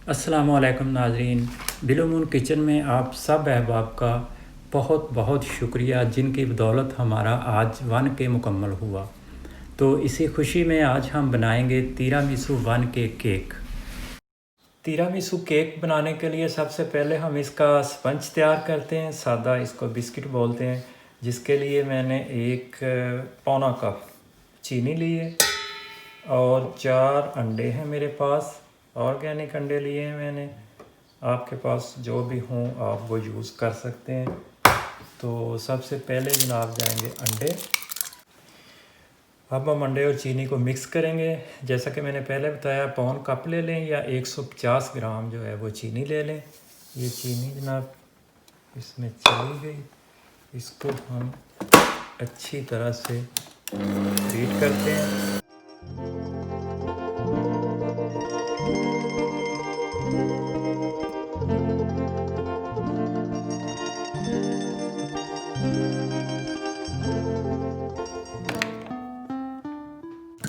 अस्सलामुअलैकुम नाज़रीन, बिलुमून किचन में आप सब अहबाब का बहुत बहुत शुक्रिया, जिनकी बदौलत हमारा आज 1K मुकम्मल हुआ। तो इसी खुशी में आज हम बनाएंगे tiramisu 1K cake. Tiramisu cake बनाने के लिए सबसे पहले हम इसका स्पंज तैयार करते हैं। सादा इसको बिस्किट बोलते हैं, जिसके लिए मैंने एक पौना कप चीनी ली है और 4 अंडे हैं मेरे पास। ऑर्गेनिक अंडे लिए हैं मैंने, आपके पास जो भी हों आप वो यूज़ कर सकते हैं। तो सबसे पहले जनाब जाएंगे अंडे। अब हम अंडे और चीनी को मिक्स करेंगे। जैसा कि मैंने पहले बताया, पौन कप ले लें या 150 ग्राम जो है वो चीनी ले लें। ये चीनी जनाब इसमें चली गई, इसको हम अच्छी तरह से बीट करते हैं।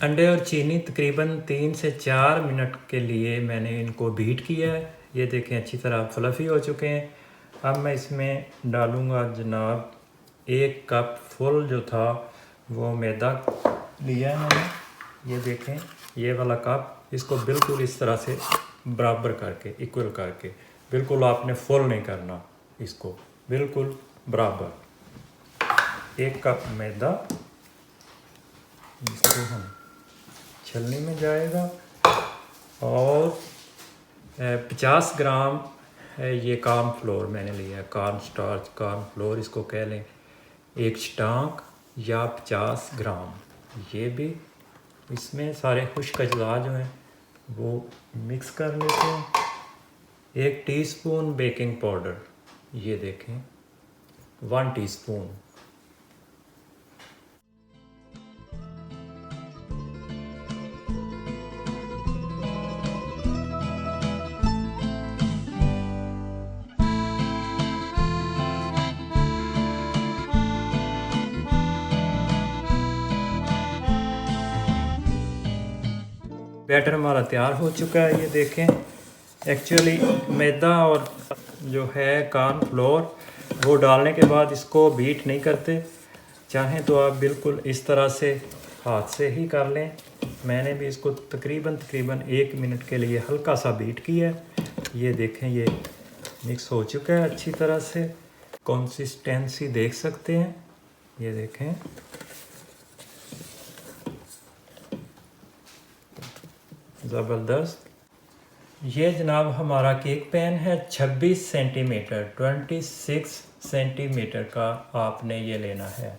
अंडे और चीनी तकरीबन 3 से 4 मिनट के लिए मैंने इनको बीट किया है। ये देखें अच्छी तरह फ्लफ़ी हो चुके हैं। अब मैं इसमें डालूँगा जनाब 1 कप फुल जो था वो मैदा लिया है मैंने। ये देखें ये वाला कप, इसको बिल्कुल इस तरह से बराबर करके, इक्वल करके, बिल्कुल आपने फुल नहीं करना, इसको बिल्कुल बराबर 1 कप मैदा, इसको हम छलनी में जाएगा। और 50 ग्राम ये कॉर्न फ्लोर मैंने लिया है, कॉर्न स्टार्च, कॉर्न फ्लोर इसको कह लें, 1 स्टांक या 50 ग्राम। ये भी इसमें सारे खुश्क अज्जा जो हैं वो मिक्स कर लेते हैं। 1 टीस्पून बेकिंग पाउडर, ये देखें 1 टीस्पून। बैटर हमारा तैयार हो चुका है। ये देखें एक्चुअली मैदा और जो है कॉर्न फ्लोर वो डालने के बाद इसको बीट नहीं करते। चाहें तो आप बिल्कुल इस तरह से हाथ से ही कर लें। मैंने भी इसको तकरीबन 1 मिनट के लिए हल्का सा बीट किया है। ये देखें ये मिक्स हो चुका है अच्छी तरह से। कंसिस्टेंसी देख सकते हैं, ये देखें ज़बरदस्त। ये जनाब हमारा केक पैन है 26 सेंटीमीटर, 26 सेंटीमीटर का आपने ये लेना है।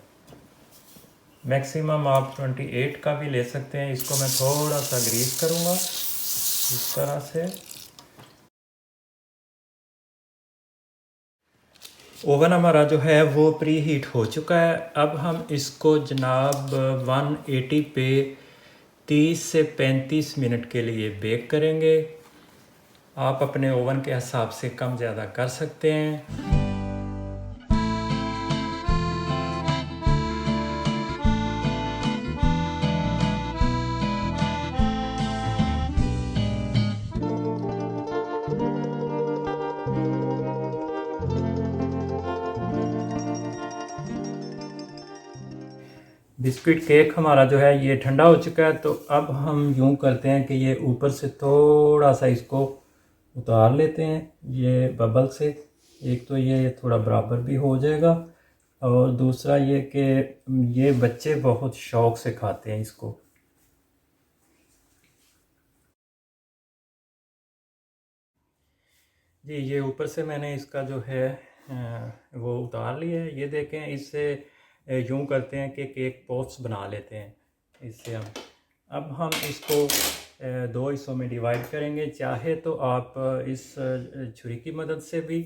मैक्सिमम आप 28 का भी ले सकते हैं। इसको मैं थोड़ा सा ग्रीस करूँगा इस तरह से। ओवन हमारा जो है वो प्री हीट हो चुका है। अब हम इसको जनाब 180 पे 30 से 35 मिनट के लिए बेक करेंगे। आप अपने ओवन के हिसाब से कम ज़्यादा कर सकते हैं। बिस्किट केक हमारा जो है ये ठंडा हो चुका है। तो अब हम यूँ करते हैं कि ये ऊपर से थोड़ा सा इसको उतार लेते हैं ये बबल से। एक तो ये थोड़ा बराबर भी हो जाएगा, और दूसरा ये कि ये बच्चे बहुत शौक़ से खाते हैं इसको। जी ये ऊपर से मैंने इसका जो है वो उतार लिया है। ये देखें, इससे यूँ करते हैं कि केक पॉप्स बना लेते हैं इससे हम। अब हम इसको 2 हिस्सों में डिवाइड करेंगे। चाहे तो आप इस छुरी की मदद से भी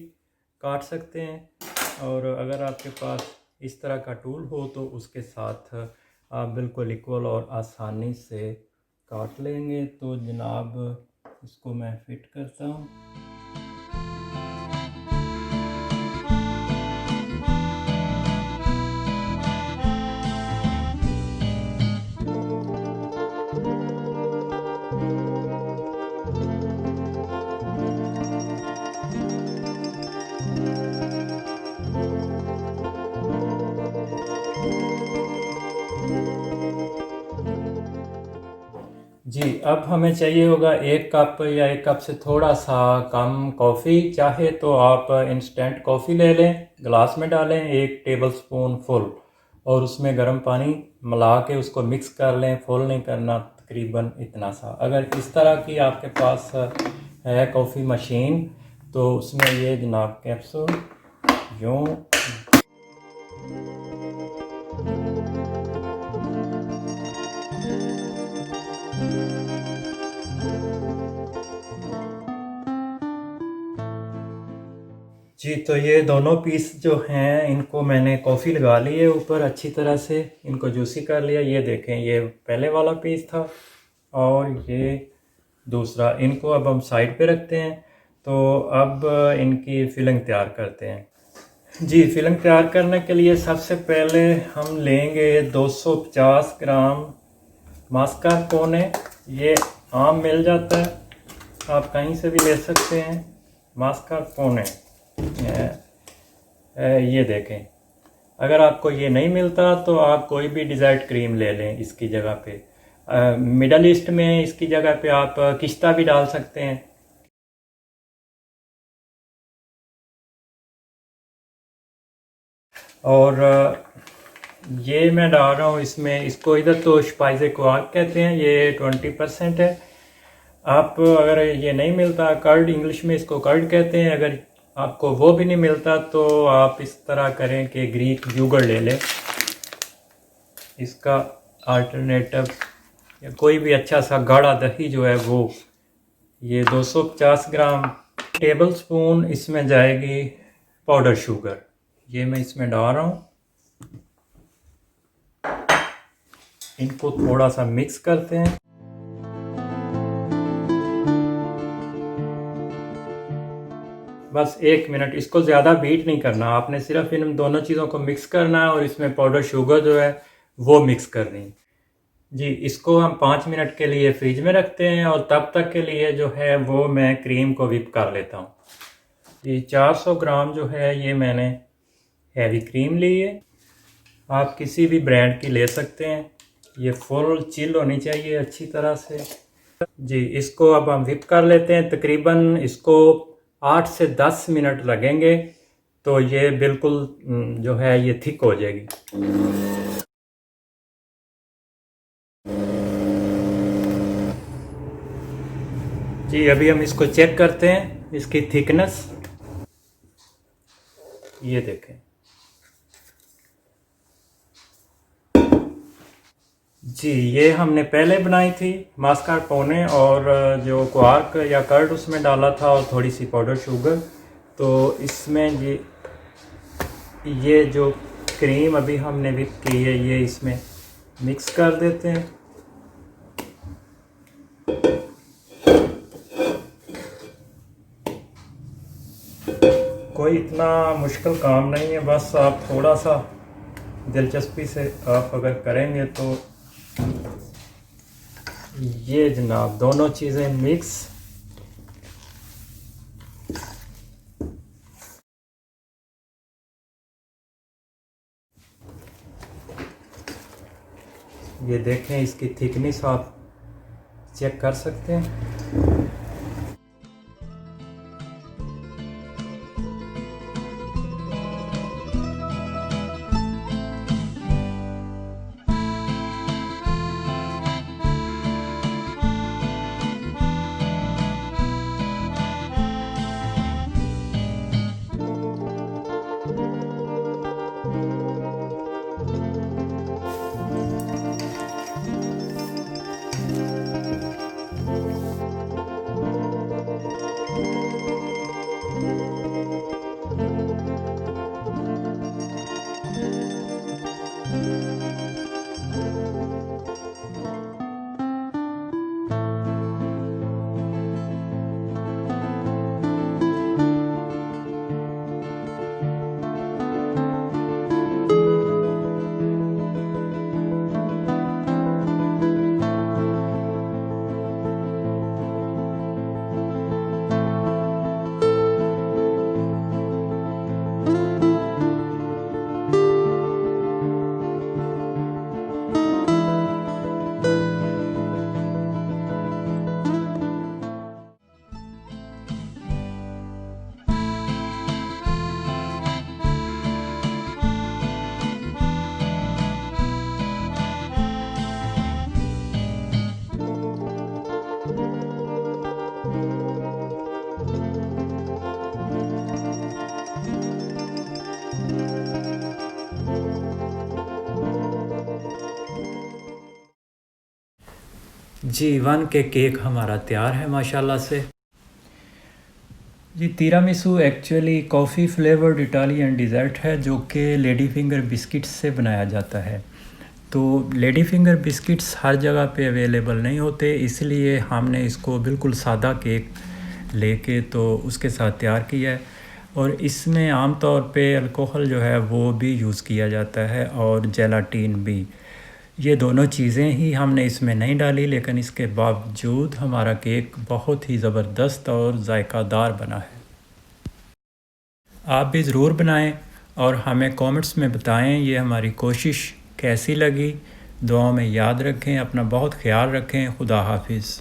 काट सकते हैं, और अगर आपके पास इस तरह का टूल हो तो उसके साथ आप बिल्कुल इक्वल और आसानी से काट लेंगे। तो जनाब इसको मैं फिट करता हूँ। जी, अब हमें चाहिए होगा 1 कप या 1 कप से थोड़ा सा कम कॉफ़ी। चाहे तो आप इंस्टेंट कॉफ़ी ले लें, गिलास में डालें 1 टेबल स्पून फुल, और उसमें गर्म पानी मिला के उसको मिक्स कर लें। फुल नहीं करना, तकरीबन इतना सा। अगर इस तरह की आपके पास है कॉफ़ी मशीन तो उसमें ये जनाब कैप्सूल यूँ जी, तो ये दोनों पीस जो हैं इनको मैंने कॉफ़ी लगा ली है ऊपर अच्छी तरह से, इनको जूसी कर लिया। ये देखें, ये पहले वाला पीस था और ये दूसरा। इनको अब हम साइड पे रखते हैं। तो अब इनकी फिलिंग तैयार करते हैं। जी, फिलिंग तैयार करने के लिए सबसे पहले हम लेंगे 250 ग्राम मास्कारपोने। ये आम मिल जाता है, आप कहीं से भी ले सकते हैं। मास्कारपोने ये देखें। अगर आपको ये नहीं मिलता तो आप कोई भी डिज़र्ट क्रीम ले लें इसकी जगह पे। मिडल ईस्ट में इसकी जगह पे आप किश्ता भी डाल सकते हैं। और ये मैं डाल रहा हूँ इसमें, इसको इधर तो स्पाइस क्वार्क कहते हैं, ये 20% है। आप अगर ये नहीं मिलता, कर्ड इंग्लिश में इसको कर्ड कहते हैं, अगर आपको वो भी नहीं मिलता तो आप इस तरह करें कि ग्रीक योगर्ट ले लें। इसका अल्टरनेटिव या कोई भी अच्छा सा गाढ़ा दही जो है वो। ये 250 ग्राम टेबल स्पून इसमें जाएगी पाउडर शुगर। ये मैं इसमें डाल रहा हूँ। इनको थोड़ा सा मिक्स करते हैं। बस 1 मिनट, इसको ज़्यादा बीट नहीं करना आपने, सिर्फ इन दोनों चीज़ों को मिक्स करना है और इसमें पाउडर शुगर जो है वो मिक्स करनी है। जी, इसको हम 5 मिनट के लिए फ्रिज में रखते हैं और तब तक के लिए जो है वो मैं क्रीम को व्हिप कर लेता हूँ। ये 400 ग्राम जो है ये मैंने हैवी क्रीम ली है। आप किसी भी ब्रांड की ले सकते हैं। ये फुल चिल होनी चाहिए अच्छी तरह से। जी, इसको अब हम व्हिप कर लेते हैं। तकरीबन इसको 8 से 10 मिनट लगेंगे तो ये बिल्कुल जो है ये थिक हो जाएगी। जी, अभी हम इसको चेक करते हैं इसकी थिकनेस। ये देखें। जी, ये हमने पहले बनाई थी मास्कारपोने, और जो क्वार्क या कर्ड उसमें डाला था और थोड़ी सी पाउडर शुगर। तो इसमें ये जो क्रीम अभी हमने व्हिप की है ये इसमें मिक्स कर देते हैं। कोई इतना मुश्किल काम नहीं है, बस आप थोड़ा सा दिलचस्पी से आप अगर करेंगे तो ये जनाब दोनों चीज़ें मिक्स। ये देखें, इसकी थिकनेस आप चेक कर सकते हैं। जी 1 के केक हमारा तैयार है माशाल्लाह से। जी tiramisu actually coffee flavoured Italian dessert है जो कि लेडी फिंगर बिस्किट्स से बनाया जाता है। तो लेडी फिंगर बिस्किट्स हर जगह पे अवेलेबल नहीं होते, इसलिए हमने इसको बिल्कुल सादा केक लेके तो उसके साथ तैयार किया है। और इसमें आम तौर पे अल्कोहल जो है वो भी यूज़ किया जाता है और जेलाटिन भी। ये दोनों चीज़ें ही हमने इसमें नहीं डाली, लेकिन इसके बावजूद हमारा केक बहुत ही ज़बरदस्त और जायकादार बना है। आप भी ज़रूर बनाएं और हमें कमेंट्स में बताएं ये हमारी कोशिश कैसी लगी। दुआओं में याद रखें, अपना बहुत ख्याल रखें। खुदा हाफिज़।